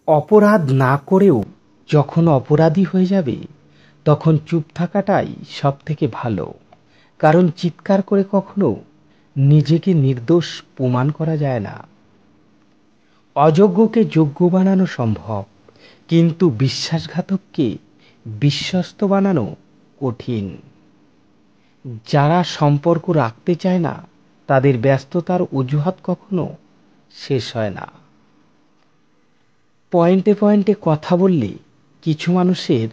অপরাধ না করেও যখন অপরাধী হয়ে যাবে তখন চুপ থাকাটাই সব থেকে ভালো। কারণ চিৎকার করে কখনো নিজেকে নির্দোষ প্রমাণ করা যায় না। অযোগ্যকে যোগ্য বানানো সম্ভব, কিন্তু বিশ্বাসঘাতককে বিশ্বস্ত বানানো কঠিন। যারা সম্পর্ক রাখতে চায় না তাদের ব্যস্ততার অজুহাত কখনো শেষ হয় না। পয়েন্টে পয়েন্টে কথা বললে কিছু মানুষের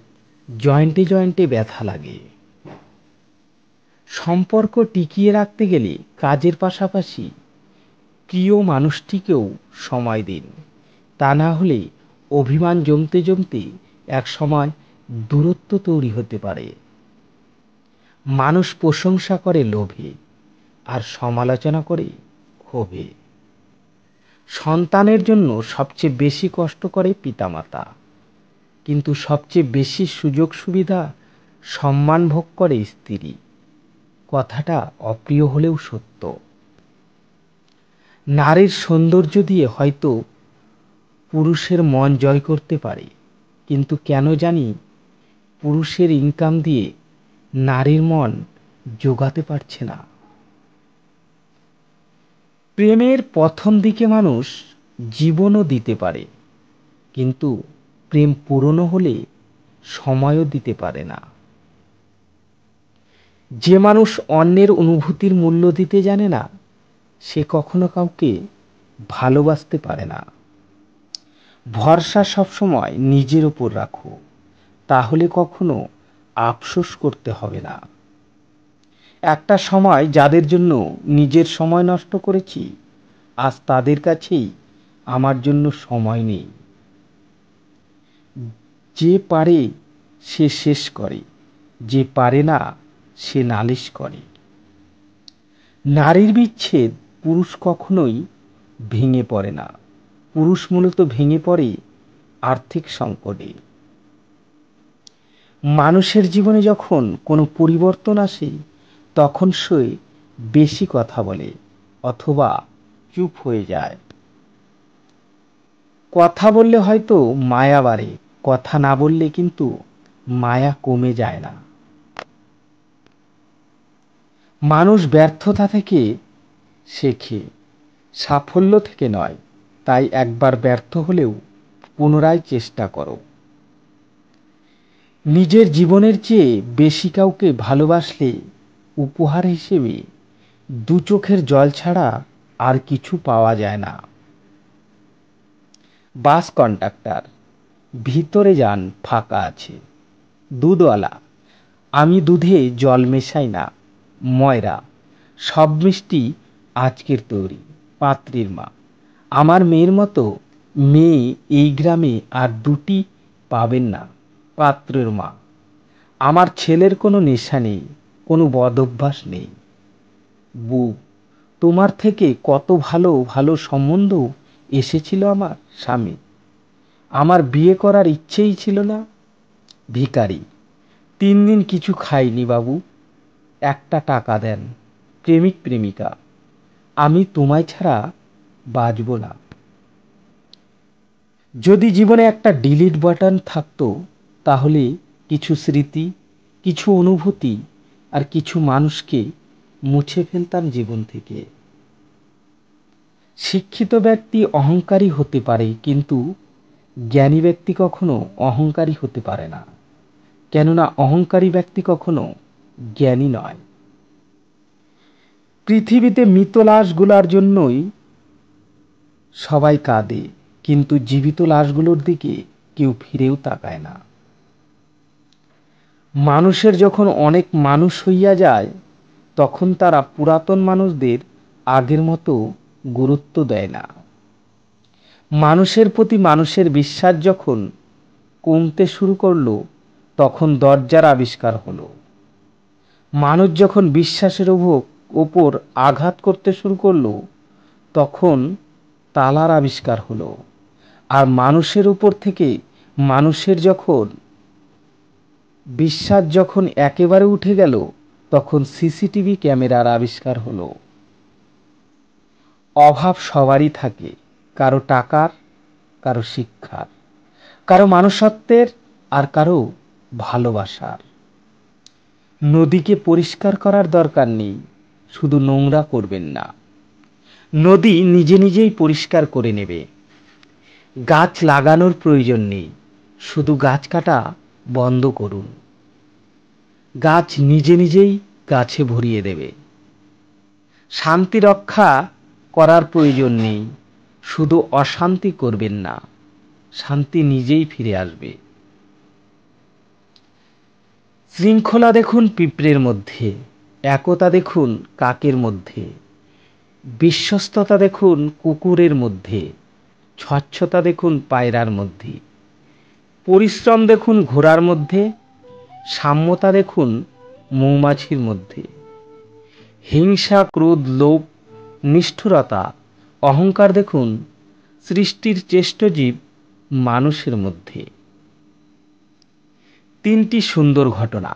জয়েন্টে জয়েন্টে ব্যথা লাগে। সম্পর্ক টিকিয়ে রাখতে গেলে কাজের পাশাপাশি প্রিয় মানুষটিকেও সময় দিন। তা না হলে অভিমান জমতে জমতে এক সময় দূরত্ব তৈরি হতে পারে। মানুষ প্রশংসা করে লোভে, আর সমালোচনা করে ক্ষোভে। সন্তানের জন্য সবচেয়ে বেশি কষ্ট করে পিতামাতা, কিন্তু সবচেয়ে বেশি সুযোগ সুবিধা সম্মান ভোগ করে স্ত্রী। কথাটা অপ্রিয় হলেও সত্য। নারীর সৌন্দর্য দিয়ে হয়তো পুরুষের মন জয় করতে পারে, কিন্তু কেন জানি পুরুষের ইনকাম দিয়ে নারীর মন জোগাতে পারছে না। প্রেমের প্রথম দিকে মানুষ জীবনও দিতে পারে, কিন্তু প্রেম পুরনো হলে সময়ও দিতে পারে না। যে মানুষ অন্যের অনুভূতির মূল্য দিতে জানে না সে কখনো কাউকে ভালোবাসতে পারে না। ভরসা সবসময় নিজের ওপর রাখো, তাহলে কখনো আফসোস করতে হবে না। একটা সময় যাদের জন্য নিজের সময় নষ্ট করেছি, আজ তাদের কাছেই আমার জন্য সময় নেই। যে পারে সে শেষ করে, যে পারে না সে নালিশ করে। নারীর বিচ্ছেদ পুরুষ কখনোই ভেঙে পড়ে না। পুরুষ মূলত ভেঙে পড়ে আর্থিক সংকটে। মানুষের জীবনে যখন কোনো পরিবর্তন আসে তখন সে বেশি কথা বলে অথবা চুপ হয়ে যায়। কথা বললে হয়তো মায়া বাড়ে, কথা না বললে কিন্তু মায়া কমে যায় না। মানুষ ব্যর্থতা থেকে শেখে, সাফল্য থেকে নয়। তাই একবার ব্যর্থ হলেও পুনরায় চেষ্টা করো। নিজের জীবনের চেয়ে বেশি কাউকে ভালোবাসলে উপহার হিসেবে দু চোখের জল ছাড়া আর কিছু পাওয়া যায় না। বাস কন্ডাক্টর, ভিতরে যান, ফাঁকা আছে। দুধওয়ালা, আমি দুধে জল মেশাই না। ময়রা, সব মিষ্টি আজকের তৈরি। পাত্রীর মা, আমার মেয়ের মতো মেয়ে এই গ্রামে আর দুটি পাবেন না। পাত্রের মা, আমার ছেলের কোনো নেশা নেই, কোনো বদ অভ্যাস নেই। বউ, তোমার থেকে কত ভালো ভালো সম্বন্ধ এসেছিল আমার স্বামী, আমার বিয়ে করার ইচ্ছেই ছিল না। ভিখারি, 3 দিন কিছু খাইনি বাবু, একটা টাকা দেন। প্রেমিক প্রেমিকা, আমি তোমায় ছাড়া বাঁচব না। যদি জীবনে একটা ডিলিট বাটন থাকতো তাহলে কিছু স্মৃতি, কিছু অনুভূতি আর কিছু মানুষকে মুছে ফেলতাম জীবন থেকে। শিক্ষিত ব্যক্তি অহংকারী হতে পারে, কিন্তু জ্ঞানী ব্যক্তি কখনো অহংকারী হতে পারে না। কেননা অহংকারী ব্যক্তি কখনো জ্ঞানী নয়। পৃথিবীতে মৃত লাশগুলোর জন্যই সবাই কাঁদে, কিন্তু জীবিত লাশগুলোর দিকে কেউ ফিরেও তাকায় না। মানুষের যখন অনেক মানুষ হইয়া যায় তখন তারা পুরাতন মানুষদের আগের মতো গুরুত্ব দেয় না। মানুষের প্রতি মানুষের বিশ্বাস যখন কমতে শুরু করলো তখন দরজার আবিষ্কার হলো। মানুষ যখন বিশ্বাসের ওপর আঘাত করতে শুরু করলো তখন তালার আবিষ্কার হলো। আর মানুষের উপর থেকে মানুষের যখন বিশ্বাস যখন একেবারে উঠে গেল তখন সিসিটিভি ক্যামেরার আবিষ্কার হলো। অভাব সবারই থাকে, কারো টাকার, কারো শিক্ষার, কারো মানুষত্বের আর কারো ভালোবাসার। নদীকে পরিষ্কার করার দরকার নেই, শুধু নোংরা করবেন না। নদী নিজে নিজেই পরিষ্কার করে নেবে। গাছ লাগানোর প্রয়োজন নেই, শুধু গাছ কাটা বন্ধ করুন। গাছ নিজে নিজেই গাছে ভরিয়ে দেবে। শান্তি রক্ষা করার প্রয়োজন নেই, শুধু অশান্তি করবেন না, শান্তি নিজেই ফিরে আসবে। শৃঙ্খলা দেখুন পিঁপড়ের মধ্যে, একতা দেখুন কাকের মধ্যে, বিশ্বস্ততা দেখুন কুকুরের মধ্যে, স্বচ্ছতা দেখুন পায়রার মধ্যে, পরিশ্রম দেখুন ঘোড়ার মধ্যে, সাম্যতা দেখুন মৌমাছির মধ্যে, হিংসা ক্রোধ লোভ নিষ্ঠুরতা অহংকার দেখুন সৃষ্টির শ্রেষ্ঠ জীব মানুষের মধ্যে। 3টি সুন্দর ঘটনা।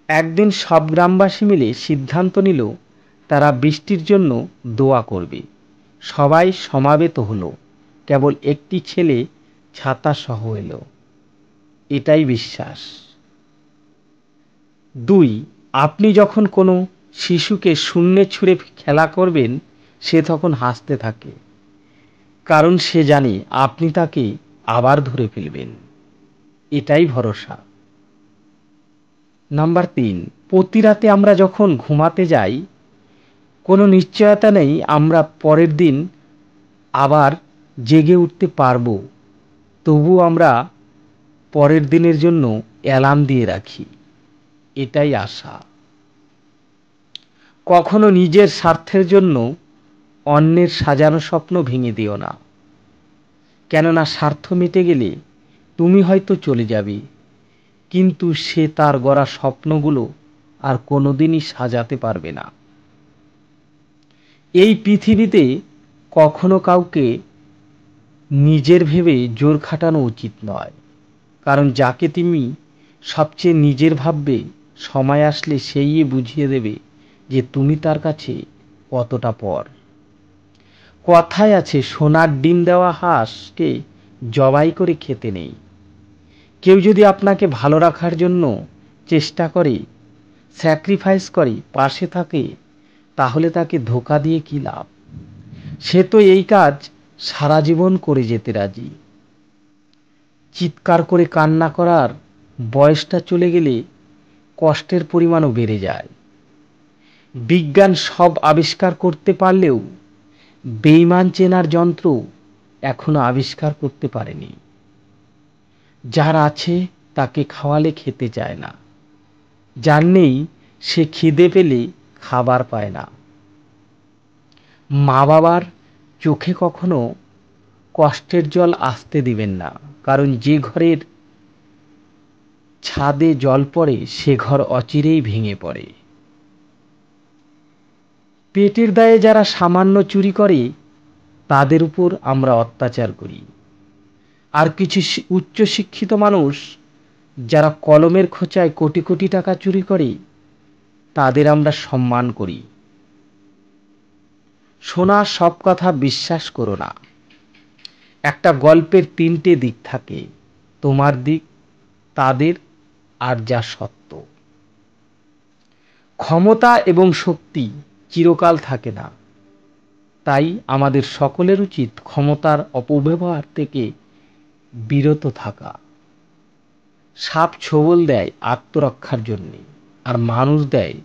একদিন সব গ্রামবাসী মিলে সিদ্ধান্ত নিল তারা বৃষ্টির জন্য দোয়া করবে। সবাই সমাবেত হলো, কেবল একটি ছেলে ছাতা সহ এলো। এটাই বিশ্বাস। 2, আপনি যখন কোনো শিশুকে শূন্যে ছুঁড়ে খেলা করবেন, সে তখন হাসতে থাকে, কারণ সে জানে আপনি তাকে আবার ধরে ফেলবেন। এটাই ভরসা। নাম্বার 3, প্রতি রাতে আমরা যখন ঘুমাতে যাই, কোনো নিশ্চয়তা নেই আমরা পরের দিন আবার জেগে উঠতে পারবো, তবু আমরা পরের দিনের জন্য অ্যালার্ম দিয়ে রাখি। এটাই আশা। কখনো নিজের স্বার্থের জন্য অন্যের সাজানো স্বপ্ন ভেঙে দিও না, কেননা স্বার্থ মিটে গেলে তুমি হয়তো চলে যাবে, কিন্তু সে তার গড়া স্বপ্নগুলো আর কোনোদিনই সাজাতে পারবে না। এই পৃথিবীতে কখনো কাউকে নিজের ভেবে জোর খাটানো উচিত নয়, কারণ যাকে তুমি সবচেয়ে নিজের ভাববে, সময় আসলে সেই বুঝিয়ে দেবে যে তুমি তার কাছে কতটা পর। কথায় আছে, সোনার ডিম দেওয়া হাঁসকে জবাই করে খেতে নেই। কেউ যদি আপনাকে ভালো রাখার জন্য চেষ্টা করে, স্যাক্রিফাইস করে, পাশে থাকে, তাহলে তাকে ধোঁকা দিয়ে কী লাভ? সে তো এই কাজ সারা জীবন করে যেতে রাজি। চিৎকার করে কান্না করার বয়সটা চলে গেলে কষ্টের পরিমাণও বেড়ে যায়। বিজ্ঞান সব আবিষ্কার করতে পারলেও বেঈমান চেনার যন্ত্র এখনো আবিষ্কার করতে পারেনি। যার আছে তাকে খাওয়ালে খেতে চায় না, যার নেই সে খিদে পেলে খাবার পায় না। মা বাবার চোখে কখনো কষ্টের জল আসতে দিবেন না, কারণ যে ঘরের ছাদে জল পড়ে সে ঘর অচিরেই ভেঙে পড়ে। পেটের দায়ে যারা সামান্য চুরি করে, তাদের উপর আমরা অত্যাচার করি। আর কিছু উচ্চশিক্ষিত মানুষ যারা কলমের খোঁচায় কোটি কোটি টাকা চুরি করে, তাদের আমরা সম্মান করি। শোনা সব কথা বিশ্বাস করো না। একটা গল্পের 3টে দিক থাকে, তোমার দিক, তাদের, আর যা সত্য। ক্ষমতা এবং শক্তি চিরকাল থাকে না, তাই আমাদের সকলের উচিত ক্ষমতার অপব্যবহার থেকে বিরত থাকা। সাপ ছোবল দেয় আত্মরক্ষার জন্যে, আর মানুষ দেয়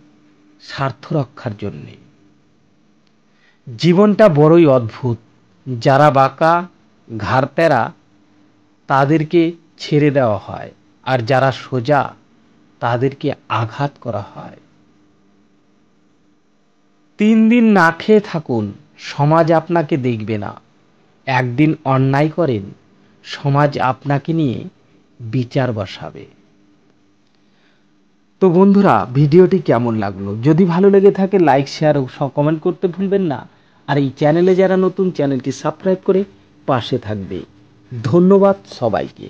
স্বার্থ রক্ষার জন্যে। জীবনটা বড়ই অদ্ভুত। যারা বাঁকা ঘাড় তেরা, তাদেরকে ছেড়ে দেওয়া হয়, আর যারা সোজা, তাদেরকে আঘাত করা হয়। 3 দিন না খেয়ে থাকুন, সমাজ আপনাকে দেখবে না। একদিন অন্যায় করেন, সমাজ আপনাকে নিয়ে বিচার বসাবে। তো বন্ধুরা, ভিডিওটি কেমন লাগলো? যদি ভালো লেগে থাকে লাইক শেয়ার ও কমেন্ট করতে ভুলবেন না। আর এই চ্যানেলে যারা নতুন, চ্যানেলটি সাবস্ক্রাইব করে পাশে থাকবে। ধন্যবাদ সবাইকে।